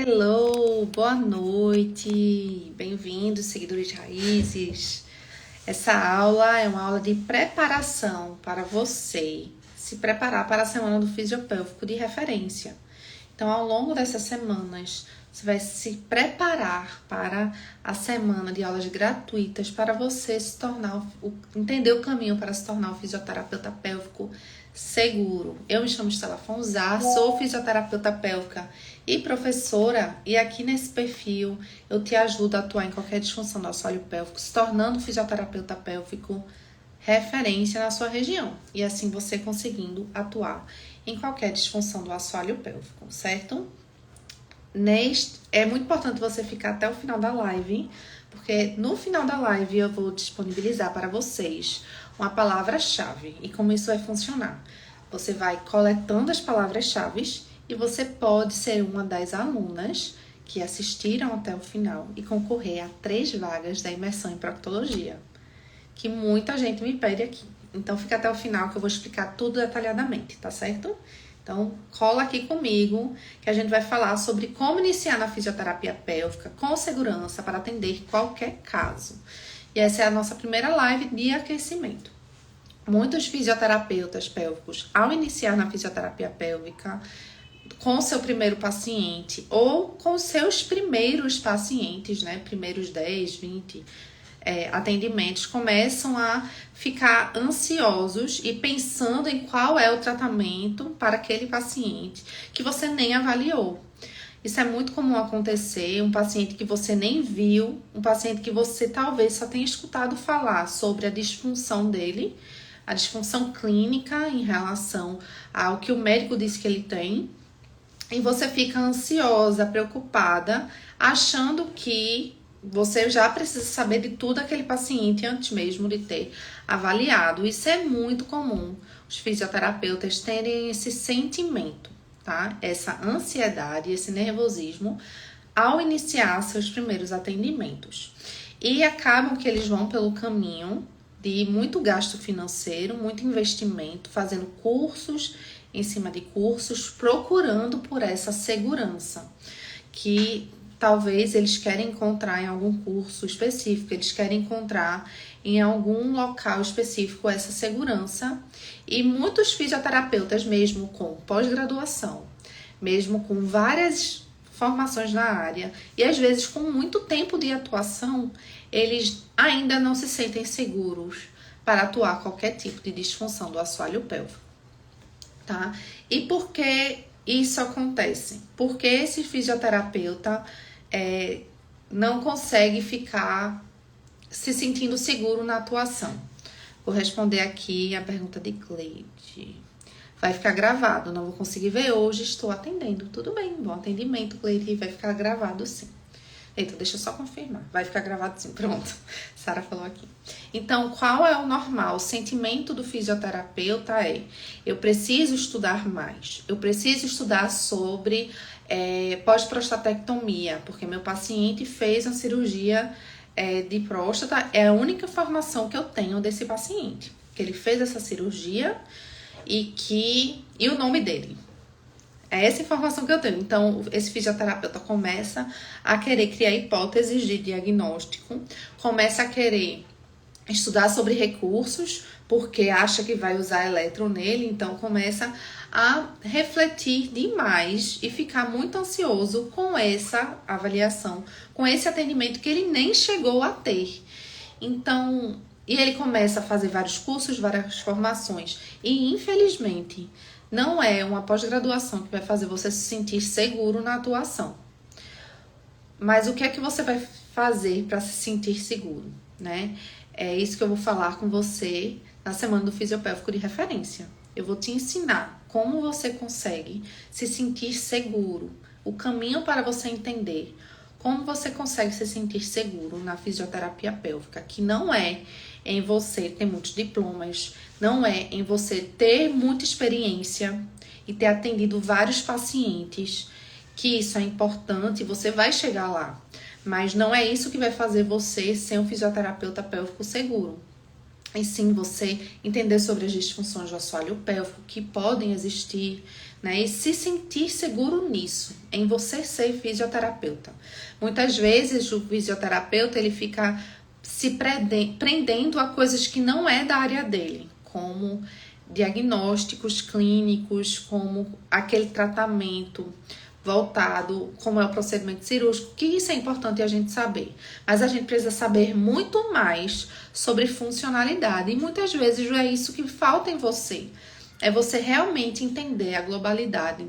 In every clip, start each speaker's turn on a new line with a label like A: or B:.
A: Hello, boa noite, bem-vindos, seguidores de raízes. Essa aula é uma aula de preparação para você se preparar para a semana do fisiopélvico de referência. Então, ao longo dessas semanas, você vai se preparar para a semana de aulas gratuitas para você se tornar, entender o caminho para se tornar um fisioterapeuta pélvico seguro. Eu me chamo Estela Fonzar, sou fisioterapeuta pélvica e professora, e aqui nesse perfil eu te ajudo a atuar em qualquer disfunção do assoalho pélvico, se tornando fisioterapeuta pélvico referência na sua região, e assim você conseguindo atuar em qualquer disfunção do assoalho pélvico, certo? É muito importante você ficar até o final da live, porque no final da live eu vou disponibilizar para vocês uma palavra-chave. E como isso vai funcionar? Você vai coletando as palavras-chave e você pode ser uma das alunas que assistiram até o final e concorrer a 3 vagas da imersão em proctologia, que muita gente me pede aqui. Então fica até o final que eu vou explicar tudo detalhadamente, tá certo? Então cola aqui comigo que a gente vai falar sobre como iniciar na fisioterapia pélvica com segurança para atender qualquer caso. E essa é a nossa primeira live de aquecimento. Muitos fisioterapeutas pélvicos, ao iniciar na fisioterapia pélvica com seu primeiro paciente ou com seus primeiros pacientes, né, primeiros 10, 20 atendimentos, começam a ficar ansiosos e pensando em qual é o tratamento para aquele paciente que você nem avaliou. Isso é muito comum acontecer, um paciente que você nem viu, um paciente que você talvez só tenha escutado falar sobre a disfunção dele, a disfunção clínica em relação ao que o médico disse que ele tem, e você fica ansiosa, preocupada, achando que você já precisa saber de tudo aquele paciente antes mesmo de ter avaliado. Isso é muito comum, os fisioterapeutas terem esse sentimento, tá? Essa ansiedade, esse nervosismo ao iniciar seus primeiros atendimentos. E acabam que eles vão pelo caminho de muito gasto financeiro, muito investimento, fazendo cursos em cima de cursos, procurando por essa segurança que talvez eles querem encontrar em algum curso específico, eles querem encontrar em algum local específico essa segurança. E muitos fisioterapeutas, mesmo com pós-graduação, mesmo com várias formações na área e às vezes com muito tempo de atuação, eles ainda não se sentem seguros para atuar qualquer tipo de disfunção do assoalho pélvico, tá? E por que isso acontece? Porque esse fisioterapeuta não consegue ficar se sentindo seguro na atuação. Vou responder aqui a pergunta de Cleide. Vai ficar gravado, não vou conseguir ver hoje, estou atendendo. Tudo bem, bom atendimento, Cleide, vai ficar gravado sim. Eita, deixa eu só confirmar. Vai ficar gravado sim, pronto. Sara falou aqui. Então, qual é o normal? O sentimento do fisioterapeuta é: eu preciso estudar mais. Eu preciso estudar sobre pós-prostatectomia, porque meu paciente fez uma cirurgia de próstata. É a única informação que eu tenho desse paciente, que ele fez essa cirurgia e o nome dele. É essa informação que eu tenho. Então, esse fisioterapeuta começa a querer criar hipóteses de diagnóstico, começa a querer estudar sobre recursos, porque acha que vai usar eletro nele, então começa a refletir demais e ficar muito ansioso com essa avaliação, com esse atendimento que ele nem chegou a ter. Então, e ele começa a fazer vários cursos, várias formações, e infelizmente não é uma pós-graduação que vai fazer você se sentir seguro na atuação. Mas o que é que você vai fazer para se sentir seguro, né? É isso que eu vou falar com você na semana do fisiopélvico de referência. Eu vou te ensinar como você consegue se sentir seguro, o caminho para você entender como você consegue se sentir seguro na fisioterapia pélvica, que não é em você ter muitos diplomas, não é em você ter muita experiência e ter atendido vários pacientes, que isso é importante, você vai chegar lá. Mas não é isso que vai fazer você ser um fisioterapeuta pélvico seguro. e sim você entender sobre as disfunções do assoalho pélvico que podem existir, né? E se sentir seguro nisso, em você ser fisioterapeuta. Muitas vezes o fisioterapeuta ele fica se prendendo a coisas que não é da área dele, como diagnósticos clínicos, como aquele tratamento voltado, como é o procedimento cirúrgico, que isso é importante a gente saber. Mas a gente precisa saber muito mais sobre funcionalidade. E muitas vezes é isso que falta em você. É você realmente entender a globalidade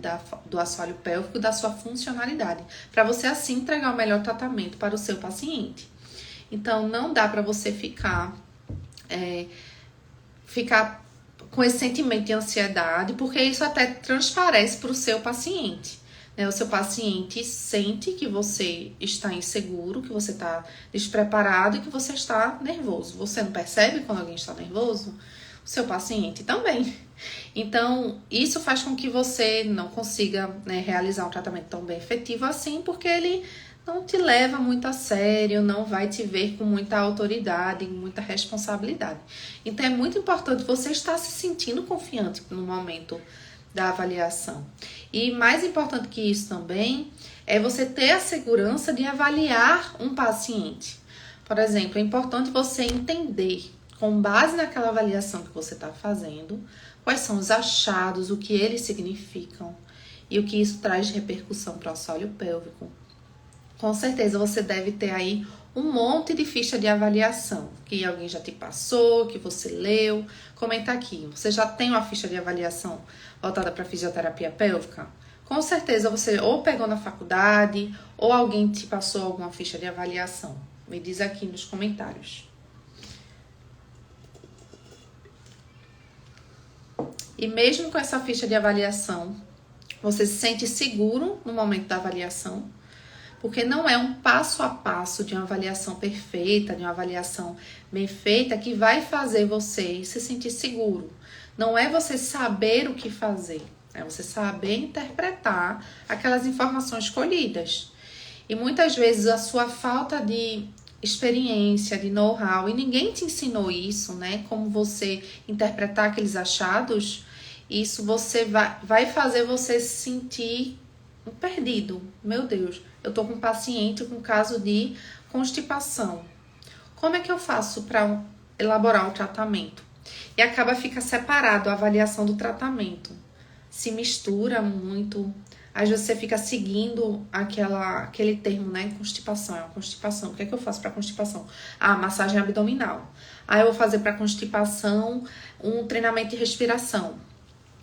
A: do assoalho pélvico, da sua funcionalidade, para você assim entregar o melhor tratamento para o seu paciente. Então, não dá para você ficar com esse sentimento de ansiedade, porque isso até transparece para o seu paciente. O seu paciente sente que você está inseguro, que você está despreparado e que você está nervoso. Você não percebe quando alguém está nervoso? O seu paciente também. Então, isso faz com que você não consiga, realizar um tratamento tão bem efetivo assim, porque ele não te leva muito a sério, não vai te ver com muita autoridade, muita responsabilidade. Então, é muito importante você estar se sentindo confiante no momento da avaliação. E mais importante que isso também é você ter a segurança de avaliar um paciente. Por exemplo, é importante você entender, com base naquela avaliação que você está fazendo, quais são os achados, o que eles significam e o que isso traz de repercussão para o assoalho pélvico. Com certeza você deve ter aí um monte de ficha de avaliação que alguém já te passou, que você leu. Comenta aqui, você já tem uma ficha de avaliação voltada para fisioterapia pélvica? Com certeza você ou pegou na faculdade ou alguém te passou alguma ficha de avaliação. Me diz aqui nos comentários. E mesmo com essa ficha de avaliação, você se sente seguro no momento da avaliação? Porque não é um passo a passo de uma avaliação perfeita, de uma avaliação bem feita, que vai fazer você se sentir seguro. Não é você saber o que fazer, é você saber interpretar aquelas informações colhidas. E muitas vezes a sua falta de experiência, de know-how, e ninguém te ensinou isso, né? Como você interpretar aqueles achados, isso vai fazer você se sentir perdido. Meu Deus, eu tô com um paciente com caso de constipação. Como é que eu faço para elaborar um tratamento? E fica separado a avaliação do tratamento. Se mistura muito. Às vezes você fica seguindo aquele termo, né? Constipação, é uma constipação. O que é que eu faço para constipação? Massagem abdominal. Eu vou fazer para constipação um treinamento de respiração.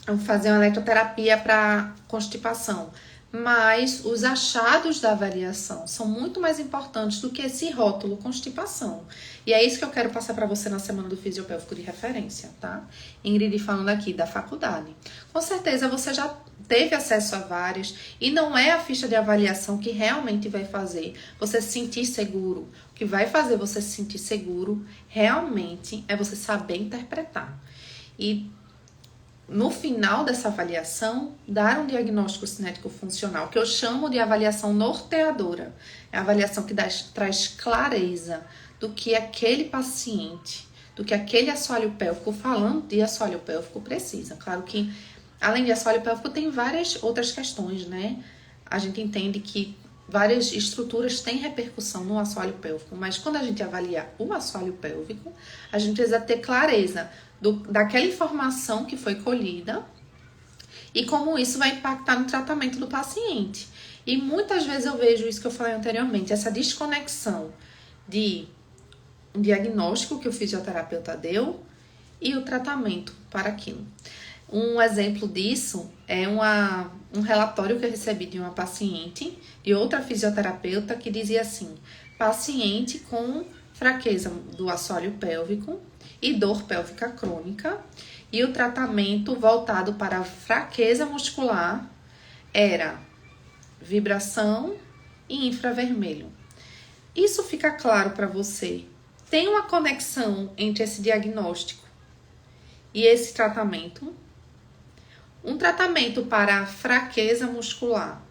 A: Eu vou fazer uma eletroterapia para constipação. Mas os achados da avaliação são muito mais importantes do que esse rótulo constipação. E é isso que eu quero passar para você na semana do fisiopélvico de referência, tá? Ingrid falando aqui da faculdade. Com certeza você já teve acesso a várias e não é a ficha de avaliação que realmente vai fazer você se sentir seguro. O que vai fazer você se sentir seguro realmente é você saber interpretar. E no final dessa avaliação, dar um diagnóstico cinético funcional, que eu chamo de avaliação norteadora. É a avaliação que traz clareza do que aquele paciente, do que aquele assoalho pélvico, falando de assoalho pélvico, precisa. Claro que, além de assoalho pélvico, tem várias outras questões, né? A gente entende que várias estruturas têm repercussão no assoalho pélvico, mas quando a gente avalia o assoalho pélvico, a gente precisa ter clareza daquela informação que foi colhida e como isso vai impactar no tratamento do paciente. E muitas vezes eu vejo isso que eu falei anteriormente, essa desconexão de um diagnóstico que o fisioterapeuta deu e o tratamento para aquilo. Um exemplo disso é um relatório que eu recebi de uma paciente, de outra fisioterapeuta, que dizia assim: paciente com fraqueza do assoalho pélvico e dor pélvica crônica, e o tratamento voltado para a fraqueza muscular era vibração e infravermelho. Isso fica claro para você? Tem uma conexão entre esse diagnóstico e esse tratamento? Um tratamento para a fraqueza muscular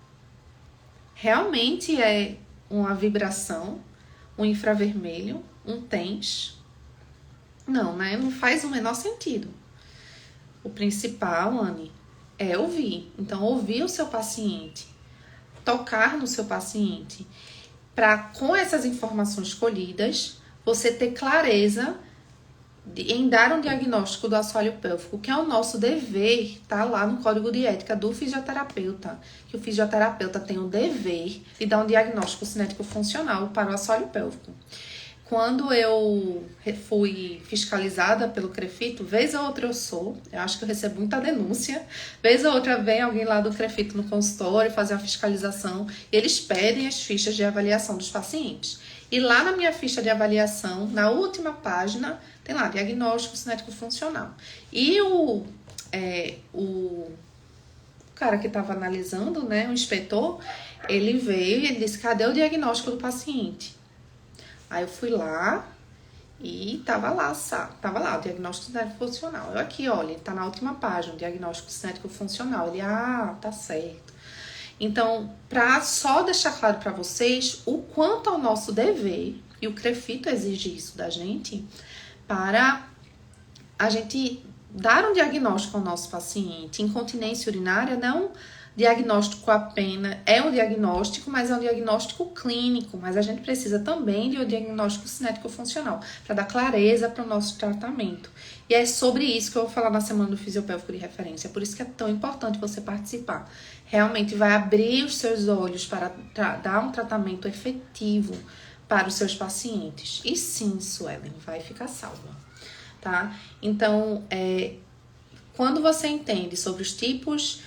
A: realmente é uma vibração, um infravermelho, um TENS? Não, né? Não faz o menor sentido. O principal, Anne, é ouvir. Então, ouvir o seu paciente, tocar no seu paciente, para com essas informações colhidas, você ter clareza em dar um diagnóstico do assoalho pélvico, que é o nosso dever, tá lá no Código de Ética do fisioterapeuta, que o fisioterapeuta tem o dever de dar um diagnóstico cinético funcional para o assoalho pélvico. Quando eu fui fiscalizada pelo CREFITO, vez ou outra eu acho que eu recebo muita denúncia, vez ou outra vem alguém lá do CREFITO no consultório fazer uma fiscalização e eles pedem as fichas de avaliação dos pacientes. E lá na minha ficha de avaliação, na última página, tem lá, diagnóstico cinético funcional. E o cara que estava analisando, né, o inspetor, ele veio e ele disse, cadê o diagnóstico do paciente? Aí eu fui lá e tava lá o diagnóstico cinético funcional. Eu aqui, olha, tá na última página, o diagnóstico cinético funcional. Ele, tá certo. Então, para só deixar claro para vocês o quanto ao nosso dever, e o CREFITO exige isso da gente, para a gente dar um diagnóstico ao nosso paciente. Incontinência urinária não diagnóstico apenas, é um diagnóstico, mas é um diagnóstico clínico, mas a gente precisa também de um diagnóstico cinético funcional, para dar clareza para o nosso tratamento. E é sobre isso que eu vou falar na semana do fisiopélvico de referência, por isso que é tão importante você participar. Realmente vai abrir os seus olhos para dar um tratamento efetivo para os seus pacientes. E sim, Suelen, vai ficar salva, tá? Então, quando você entende sobre os tipos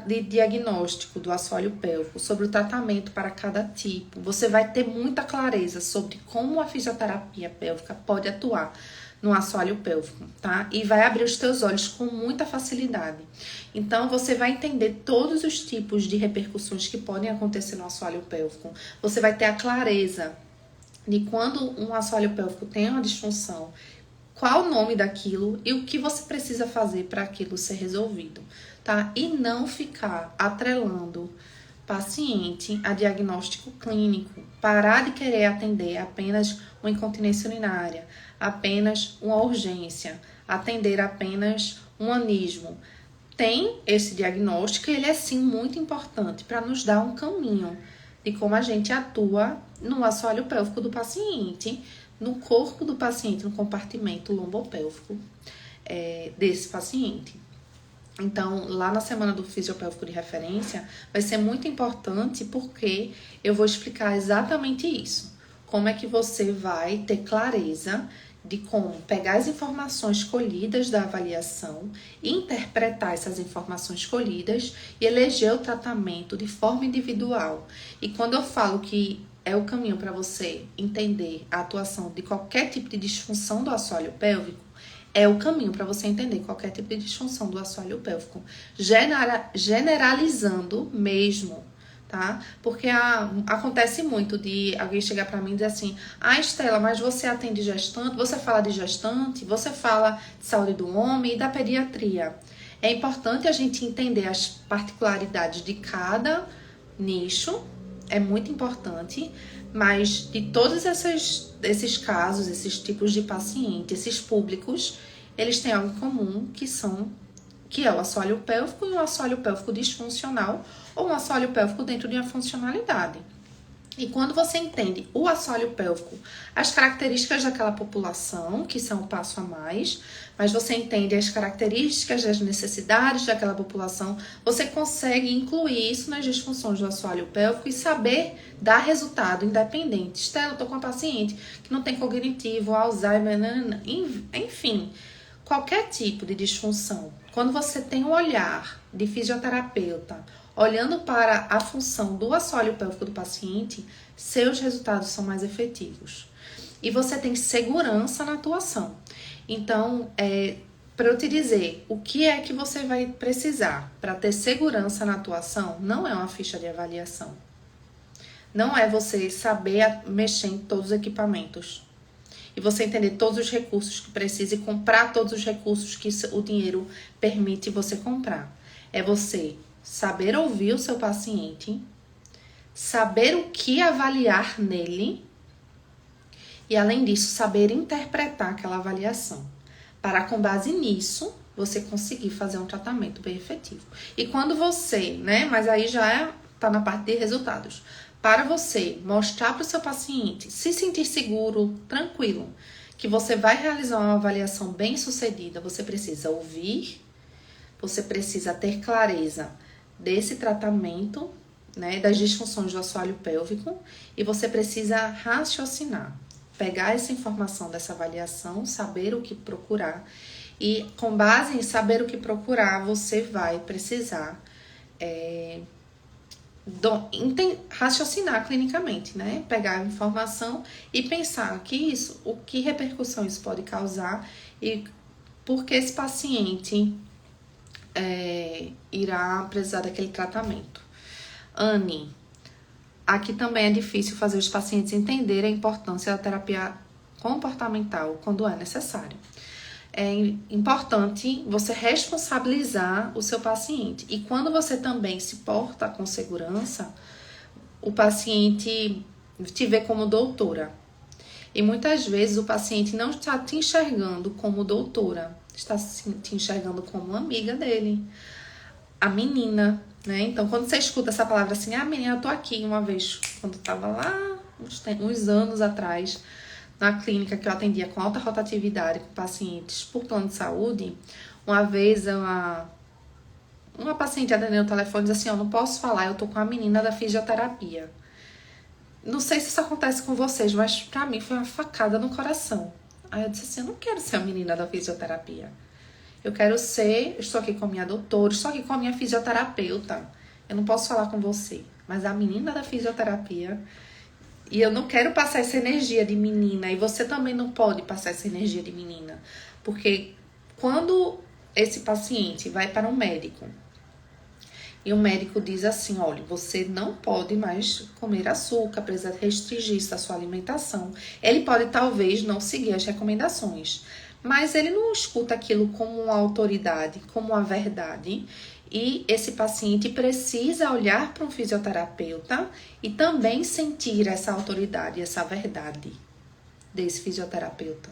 A: de diagnóstico do assoalho pélvico, sobre o tratamento para cada tipo, você vai ter muita clareza sobre como a fisioterapia pélvica pode atuar no assoalho pélvico, tá? E vai abrir os teus olhos com muita facilidade. Então, você vai entender todos os tipos de repercussões que podem acontecer no assoalho pélvico. Você vai ter a clareza de quando um assoalho pélvico tem uma disfunção, qual o nome daquilo e o que você precisa fazer para aquilo ser resolvido, tá? E não ficar atrelando paciente a diagnóstico clínico. Parar de querer atender apenas uma incontinência urinária, apenas uma urgência, atender apenas um anismo. Tem esse diagnóstico e ele é sim muito importante para nos dar um caminho de como a gente atua no assoalho pélvico do paciente, no corpo do paciente, no compartimento lombopélvico desse paciente. Então, lá na semana do fisiopélvico de referência, vai ser muito importante porque eu vou explicar exatamente isso. Como é que você vai ter clareza de como pegar as informações colhidas da avaliação, interpretar essas informações colhidas e eleger o tratamento de forma individual. E quando eu falo que é o caminho para você entender a atuação de qualquer tipo de disfunção do assoalho pélvico, é o caminho para você entender qualquer tipo de disfunção do assoalho pélvico, generalizando mesmo, tá? Porque acontece muito de alguém chegar para mim e dizer assim, Estela, mas você atende gestante, você fala de gestante, você fala de saúde do homem e da pediatria. É importante a gente entender as particularidades de cada nicho, é muito importante, mas de todos esses casos, esses tipos de paciente, esses públicos, eles têm algo em comum, que é o assoalho pélvico e o assoalho pélvico disfuncional, ou um assoalho pélvico dentro de uma funcionalidade. E quando você entende o assoalho pélvico, as características daquela população, que são o passo a mais, mas você entende as características das necessidades daquela população, você consegue incluir isso nas disfunções do assoalho pélvico e saber dar resultado independente. Estela, eu tô com uma paciente que não tem cognitivo, Alzheimer, enfim, qualquer tipo de disfunção. Quando você tem um olhar de fisioterapeuta, olhando para a função do assoalho pélvico do paciente, seus resultados são mais efetivos. E você tem segurança na atuação. Então, para eu te dizer o que é que você vai precisar para ter segurança na atuação, não é uma ficha de avaliação. Não é você saber mexer em todos os equipamentos. E você entender todos os recursos que precisa e comprar todos os recursos que o dinheiro permite você comprar. É você saber ouvir o seu paciente, saber o que avaliar nele E além disso, saber interpretar aquela avaliação, para com base nisso, você conseguir fazer um tratamento bem efetivo. E quando você, né, mas aí já está na parte de resultados, para você mostrar para o seu paciente, se sentir seguro, tranquilo, que você vai realizar uma avaliação bem sucedida, você precisa ouvir, você precisa ter clareza desse tratamento, né, das disfunções do assoalho pélvico, e você precisa raciocinar, pegar essa informação dessa avaliação, saber o que procurar, e com base em saber o que procurar, você vai precisar raciocinar clinicamente, né? Pegar a informação e pensar o que repercussão isso pode causar e por que esse paciente irá precisar daquele tratamento. Anne, aqui também é difícil fazer os pacientes entenderem a importância da terapia comportamental quando é necessário. É importante você responsabilizar o seu paciente. E quando você também se porta com segurança, o paciente te vê como doutora. E muitas vezes o paciente não está te enxergando como doutora, está te enxergando como uma amiga dele, a menina, né? Então, quando você escuta essa palavra assim, menina, eu tô aqui uma vez, quando eu tava lá, uns anos atrás, na clínica que eu atendia com alta rotatividade com pacientes por plano de saúde, uma vez uma paciente atendeu o telefone e disse assim, eu não posso falar, eu tô com a menina da fisioterapia. Não sei se isso acontece com vocês, mas pra mim foi uma facada no coração. Aí eu disse assim, eu não quero ser a menina da fisioterapia. Eu estou aqui com a minha doutora, estou aqui com a minha fisioterapeuta. Eu não posso falar com você, mas a menina da fisioterapia... E eu não quero passar essa energia de menina. E você também não pode passar essa energia de menina. Porque quando esse paciente vai para um médico e o médico diz assim, olha, você não pode mais comer açúcar, precisa restringir a sua alimentação. Ele pode talvez não seguir as recomendações, mas ele não escuta aquilo como uma autoridade, como uma verdade. E esse paciente precisa olhar para um fisioterapeuta e também sentir essa autoridade, essa verdade desse fisioterapeuta.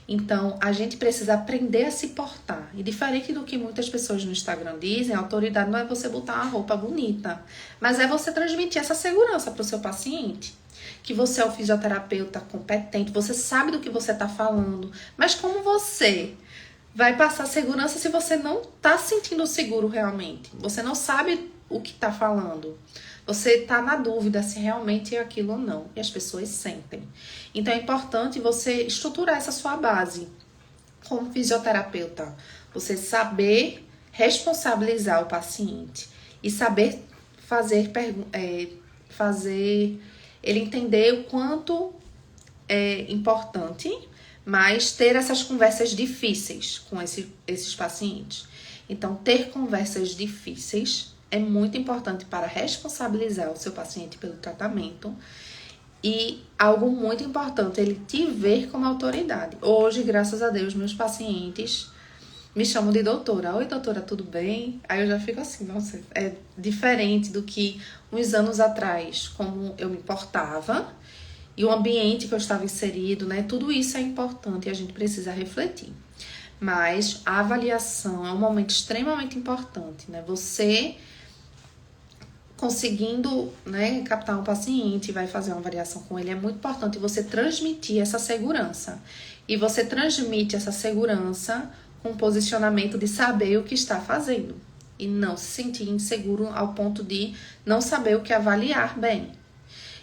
A: Então, a gente precisa aprender a se portar. E diferente do que muitas pessoas no Instagram dizem, a autoridade não é você botar uma roupa bonita, mas é você transmitir essa segurança para o seu paciente. Que você é o fisioterapeuta competente, você sabe do que você está falando, mas como você vai passar segurança se você não está se sentindo seguro realmente? Você não sabe o que está falando. Você está na dúvida se realmente é aquilo ou não. E as pessoas sentem. Então é importante você estruturar essa sua base. Como fisioterapeuta, você saber responsabilizar o paciente e saber fazer ele entender o quanto é importante, mas ter essas conversas difíceis com esses pacientes. Então, ter conversas difíceis é muito importante para responsabilizar o seu paciente pelo tratamento. E algo muito importante, ele te ver como autoridade. Hoje, graças a Deus, meus pacientes me chamam de doutora. Oi, doutora, tudo bem? Aí eu já fico assim, nossa, é diferente do que uns anos atrás, como eu me portava. E o ambiente que eu estava inserido, né? Tudo isso é importante e a gente precisa refletir. Mas a avaliação é um momento extremamente importante, né? Você conseguindo, né, captar um paciente, vai fazer uma avaliação com ele, é muito importante você transmitir essa segurança. E você transmite essa segurança com o posicionamento de saber o que está fazendo. E não se sentir inseguro ao ponto de não saber o que avaliar bem.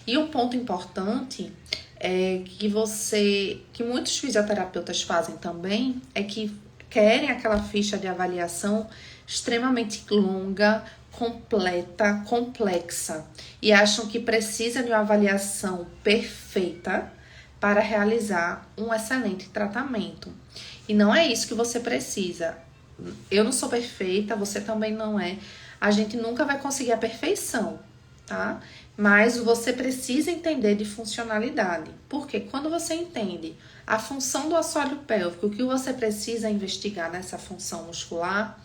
A: E um ponto importante é que muitos fisioterapeutas fazem também é que querem aquela ficha de avaliação extremamente longa, completa, complexa e acham que precisa de uma avaliação perfeita para realizar um excelente tratamento. E não é isso que você precisa. Eu não sou perfeita, você também não é. A gente nunca vai conseguir a perfeição, tá? Mas você precisa entender de funcionalidade. Porque quando você entende a função do assoalho pélvico, o que você precisa investigar nessa função muscular,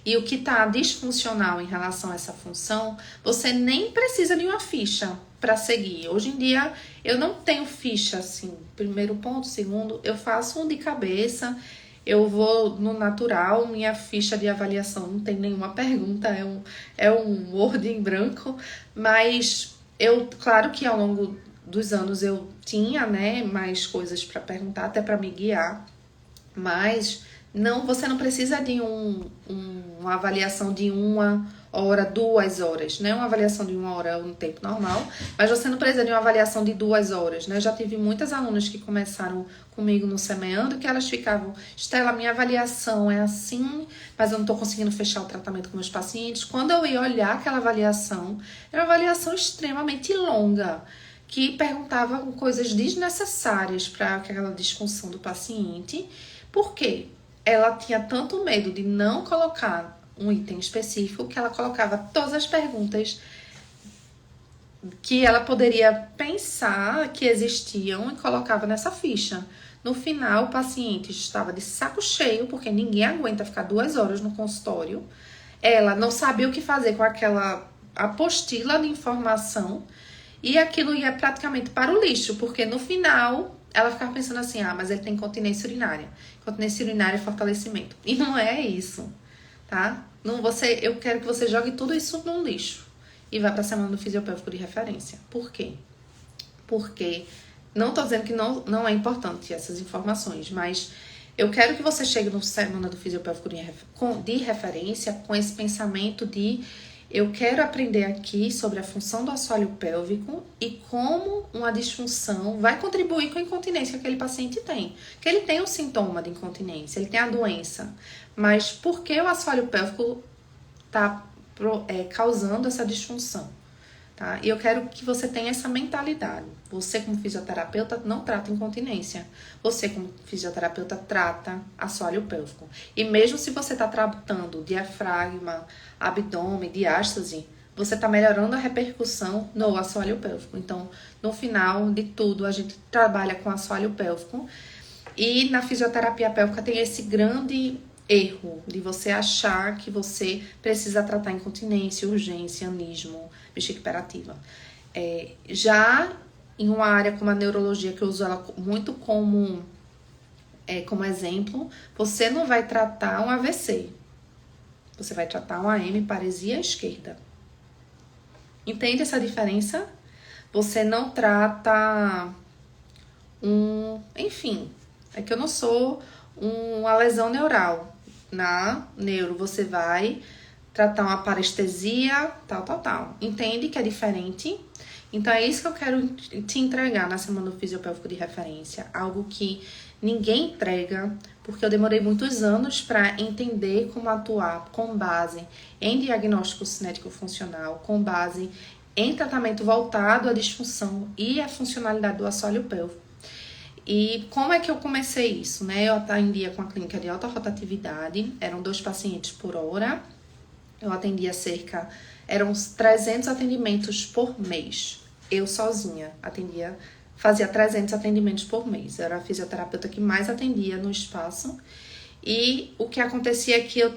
A: e o que está disfuncional em relação a essa função, você nem precisa de uma ficha para seguir. Hoje em dia, eu não tenho ficha, assim, primeiro ponto, segundo, eu faço um de cabeça, eu vou no natural, minha ficha de avaliação não tem nenhuma pergunta, é um Word em branco, mas claro que ao longo dos anos eu tinha, né, mais coisas para perguntar, até para me guiar, mas você não precisa de uma avaliação de 1 hora, 2 horas, né? Uma avaliação de 1 hora é um tempo normal, mas você não precisa de uma avaliação de 2 horas, né? Eu já tive muitas alunas que começaram comigo no Semeando, que elas ficavam, Estela, minha avaliação é assim, mas eu não tô conseguindo fechar o tratamento com meus pacientes. Quando eu ia olhar aquela avaliação, era uma avaliação extremamente longa, que perguntava coisas desnecessárias para aquela disfunção do paciente. Por quê? Ela tinha tanto medo de não colocar um item específico que ela colocava todas as perguntas que ela poderia pensar que existiam e colocava nessa ficha. No final, o paciente estava de saco cheio, porque ninguém aguenta ficar 2 horas no consultório. Ela não sabia o que fazer com aquela apostila de informação e aquilo ia praticamente para o lixo, porque no final ela ficava pensando assim, mas ele tem incontinência urinária. Incontinência urinária é fortalecimento. E não é isso, tá? Eu quero que você jogue tudo isso no lixo e vá para a semana do fisiopélvico de referência. Por quê? Porque não tô dizendo que não é importante essas informações, mas eu quero que você chegue no semana do fisiopélvico de referência com esse pensamento de eu quero aprender aqui sobre a função do assoalho pélvico e como uma disfunção vai contribuir com a incontinência que aquele paciente tem. Que ele tem um sintoma de incontinência, ele tem a doença, mas por que o assoalho pélvico está causando essa disfunção? Tá? E eu quero que você tenha essa mentalidade. Você, como fisioterapeuta, não trata incontinência. Você, como fisioterapeuta, trata assoalho pélvico. E mesmo se você está tratando diafragma, abdômen, diástase, você está melhorando a repercussão no assoalho pélvico. Então, no final de tudo, a gente trabalha com assoalho pélvico. E na fisioterapia pélvica tem esse grande erro de você achar que você precisa tratar incontinência, urgência, anismo, bexiga hiperativa. Já em uma área como a neurologia, que eu uso ela muito como exemplo, você não vai tratar um AVC. Você vai tratar uma AM, paresia esquerda. Entende essa diferença? Você não trata enfim, é que eu não sou uma lesão neural. Na neuro, você vai tratar uma parestesia, tal. Entende que é diferente? Então, é isso que eu quero te entregar na semana do fisiopélvico de referência. Algo que ninguém entrega, porque eu demorei muitos anos para entender como atuar com base em diagnóstico cinético-funcional, com base em tratamento voltado à disfunção e à funcionalidade do assoalho pélvico. E como é que eu comecei isso, né? Eu atendia com a clínica de alta rotatividade, eram 2 pacientes por hora. Eu atendia eram uns 300 atendimentos por mês. Eu sozinha fazia 300 atendimentos por mês. Eu era a fisioterapeuta que mais atendia no espaço. E o que acontecia é que eu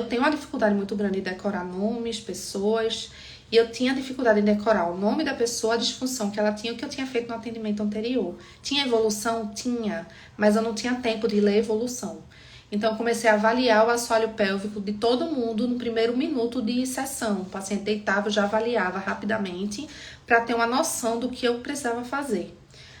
A: tenho uma dificuldade muito grande de decorar nomes, pessoas. E eu tinha dificuldade em decorar o nome da pessoa, a disfunção que ela tinha, o que eu tinha feito no atendimento anterior. Tinha evolução? Tinha, mas eu não tinha tempo de ler evolução. Então, eu comecei a avaliar o assoalho pélvico de todo mundo no primeiro minuto de sessão. O paciente deitava, eu já avaliava rapidamente para ter uma noção do que eu precisava fazer.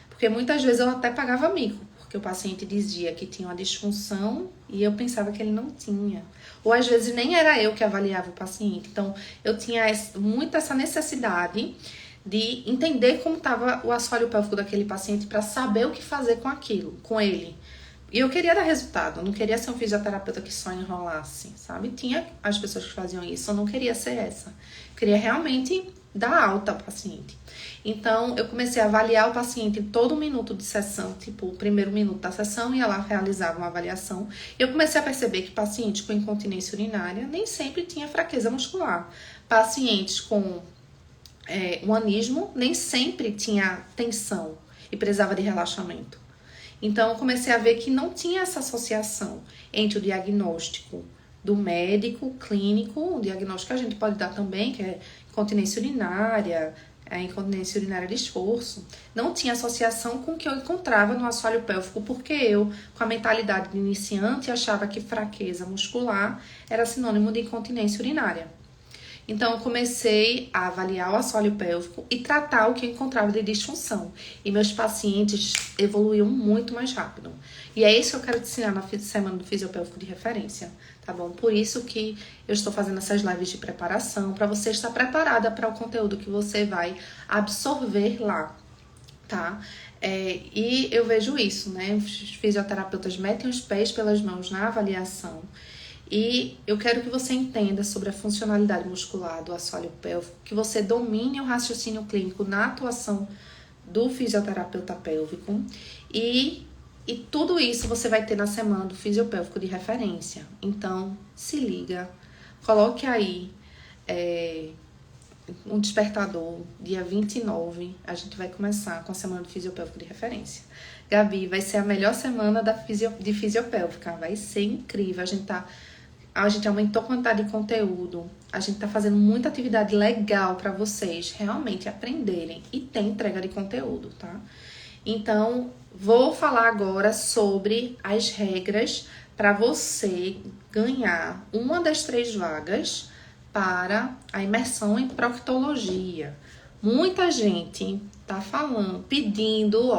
A: Porque muitas vezes eu até pagava mico, porque o paciente dizia que tinha uma disfunção e eu pensava que ele não tinha. Ou às vezes nem era eu que avaliava o paciente. Então, eu tinha muito essa necessidade de entender como estava o assoalho pélvico daquele paciente para saber o que fazer com aquilo, com ele. E eu queria dar resultado, eu não queria ser um fisioterapeuta que só enrolasse, sabe? Tinha as pessoas que faziam isso, eu não queria ser essa. Eu queria realmente dar alta ao paciente. Então, eu comecei a avaliar o paciente em todo minuto de sessão, tipo, o primeiro minuto da sessão, ia lá, realizava uma avaliação. Eu comecei a perceber que pacientes com incontinência urinária nem sempre tinha fraqueza muscular. Pacientes com um anismo nem sempre tinha tensão e precisava de relaxamento. Então, eu comecei a ver que não tinha essa associação entre o diagnóstico do médico clínico, o diagnóstico que a gente pode dar também, que é incontinência urinária, a incontinência urinária de esforço, não tinha associação com o que eu encontrava no assoalho pélvico, porque eu, com a mentalidade de iniciante, achava que fraqueza muscular era sinônimo de incontinência urinária. Então, eu comecei a avaliar o assoalho pélvico e tratar o que eu encontrava de disfunção. E meus pacientes evoluíam muito mais rápido. E é isso que eu quero te ensinar na semana do fisiopélvico de referência, tá bom? Por isso que eu estou fazendo essas lives de preparação, para você estar preparada para o conteúdo que você vai absorver lá, tá? E eu vejo isso, né? Os fisioterapeutas metem os pés pelas mãos na avaliação. E eu quero que você entenda sobre a funcionalidade muscular do assoalho pélvico, que você domine o raciocínio clínico na atuação do fisioterapeuta pélvico e tudo isso você vai ter na semana do fisiopélvico de referência. Então, se liga, coloque aí um despertador, dia 29, a gente vai começar com a semana do fisiopélvico de referência. Gabi, vai ser a melhor semana de fisiopélvica, vai ser incrível, a gente aumentou a quantidade de conteúdo, a gente tá fazendo muita atividade legal para vocês realmente aprenderem e tem entrega de conteúdo, tá? Então, vou falar agora sobre as regras para você ganhar uma das 3 vagas para a imersão em proctologia. Muita gente tá falando, pedindo,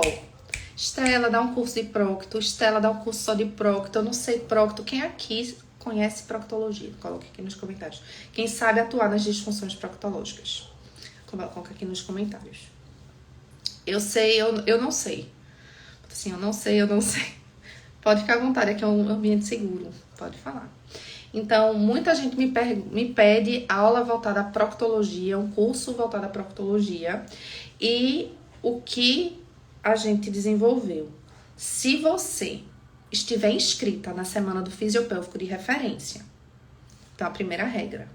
A: Estela, dá um curso de procto, Estela, dá um curso só de procto, eu não sei procto, quem aqui conhece proctologia? Coloque aqui nos comentários. Quem sabe atuar nas disfunções proctológicas? Coloca aqui nos comentários. Eu sei, eu não sei. Assim, eu não sei. Pode ficar à vontade, aqui é um ambiente seguro. Pode falar. Então, muita gente me pede aula voltada à proctologia, um curso voltado à proctologia. E o que a gente desenvolveu? Se você estiver inscrita na semana do fisiopélvico de referência, então a primeira regra,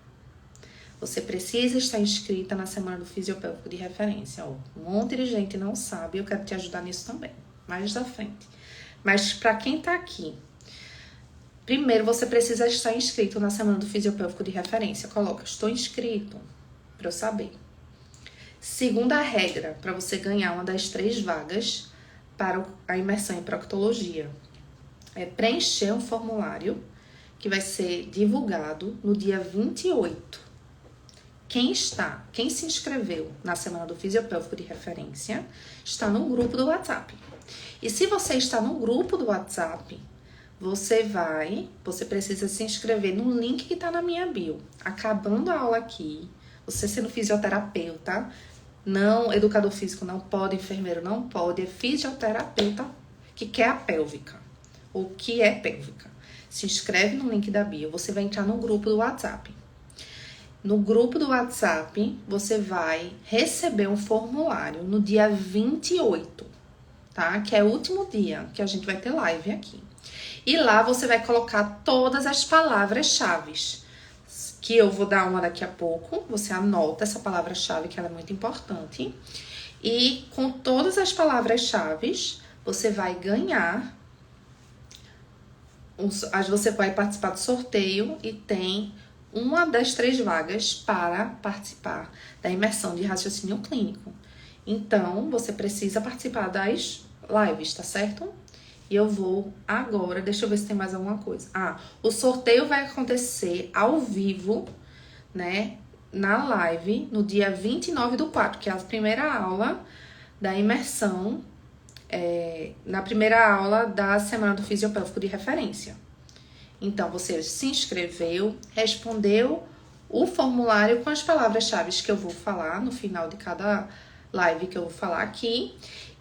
A: você precisa estar inscrita na semana do fisiopélvico de referência. Um monte de gente não sabe, eu quero te ajudar nisso também, mais da frente. Mas para quem tá aqui, primeiro você precisa estar inscrito na semana do fisiopélvico de referência. Coloca, estou inscrito, para eu saber. Segunda regra, para você ganhar uma das 3 vagas para a imersão em proctologia, é preencher um formulário que vai ser divulgado no dia 28. Quem se inscreveu na semana do fisiopélvico de referência está no grupo do WhatsApp. E se você está no grupo do WhatsApp, você precisa se inscrever no link que está na minha bio. Acabando a aula aqui, você sendo fisioterapeuta, não, educador físico não pode, enfermeiro não pode, é fisioterapeuta que quer a pélvica. O que é pélvica? Se inscreve no link da bio, você vai entrar no grupo do WhatsApp. No grupo do WhatsApp, você vai receber um formulário no dia 28, tá? Que é o último dia que a gente vai ter live aqui. E lá você vai colocar todas as palavras-chave, que eu vou dar uma daqui a pouco. Você anota essa palavra-chave, que ela é muito importante. E com todas as palavras-chave, você vai ganhar. Você vai participar do sorteio e tem uma das 3 vagas para participar da imersão de raciocínio clínico. Então, você precisa participar das lives, tá certo? E eu vou agora, deixa eu ver se tem mais alguma coisa. O sorteio vai acontecer ao vivo, né, na live, no dia 29/4, que é a primeira aula da imersão, na primeira aula da semana do fisiopélvico de referência. Então, você se inscreveu, respondeu o formulário com as palavras-chave que eu vou falar no final de cada live que eu vou falar aqui.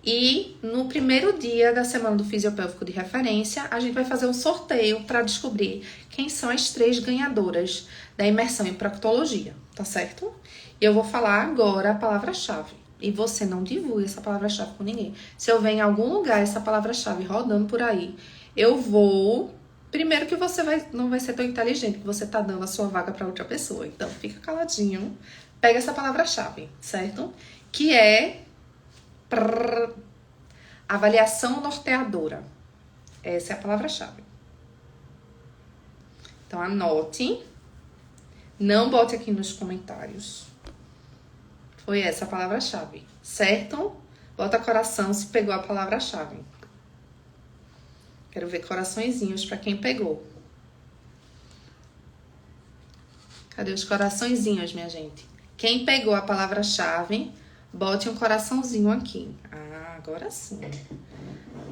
A: E no primeiro dia da semana do fisiopélvico de referência, a gente vai fazer um sorteio para descobrir quem são as 3 ganhadoras da imersão em proctologia, tá certo? E eu vou falar agora a palavra-chave. E você não divulga essa palavra-chave com ninguém. Se eu ver em algum lugar essa palavra-chave rodando por aí, eu vou... Primeiro que você não vai ser tão inteligente que você tá dando a sua vaga para outra pessoa. Então, fica caladinho. Pega essa palavra-chave, certo? Que é... avaliação norteadora. Essa é a palavra-chave. Então, anote. Não bote aqui nos comentários. Foi essa a palavra-chave, certo? Bota coração se pegou a palavra-chave. Quero ver coraçõezinhos para quem pegou. Cadê os coraçõezinhos, minha gente? Quem pegou a palavra-chave, bote um coraçãozinho aqui. Ah, agora sim.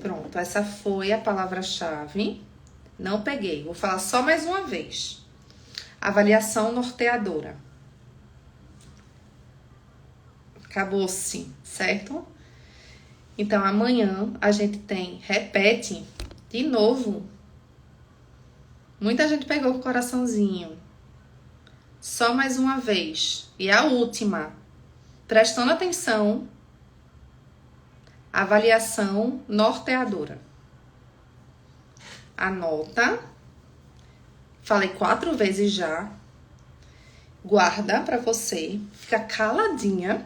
A: Pronto, essa foi a palavra-chave. Não peguei. Vou falar só mais uma vez. Avaliação norteadora. Acabou-se, certo? Então, amanhã a gente repete de novo. Muita gente pegou com o coraçãozinho. Só mais uma vez. E a última. Prestando atenção. Avaliação norteadora. Anota. Falei 4 vezes já. Guarda pra você. Fica caladinha.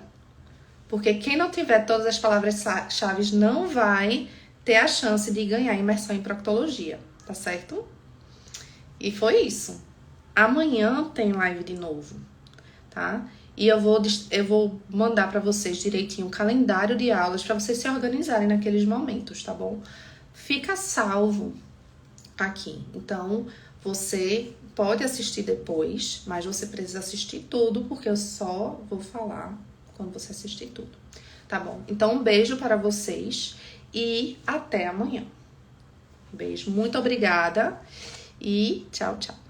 A: Porque quem não tiver todas as palavras-chave não vai ter a chance de ganhar imersão em proctologia. Tá certo? E foi isso. Amanhã tem live de novo, tá? E eu vou mandar pra vocês direitinho o calendário de aulas pra vocês se organizarem naqueles momentos, tá bom? Fica salvo aqui. Então, você pode assistir depois, mas você precisa assistir tudo, porque eu só vou falar quando você assistir tudo, tá bom? Então, um beijo para vocês e até amanhã. Beijo, muito obrigada e tchau, tchau.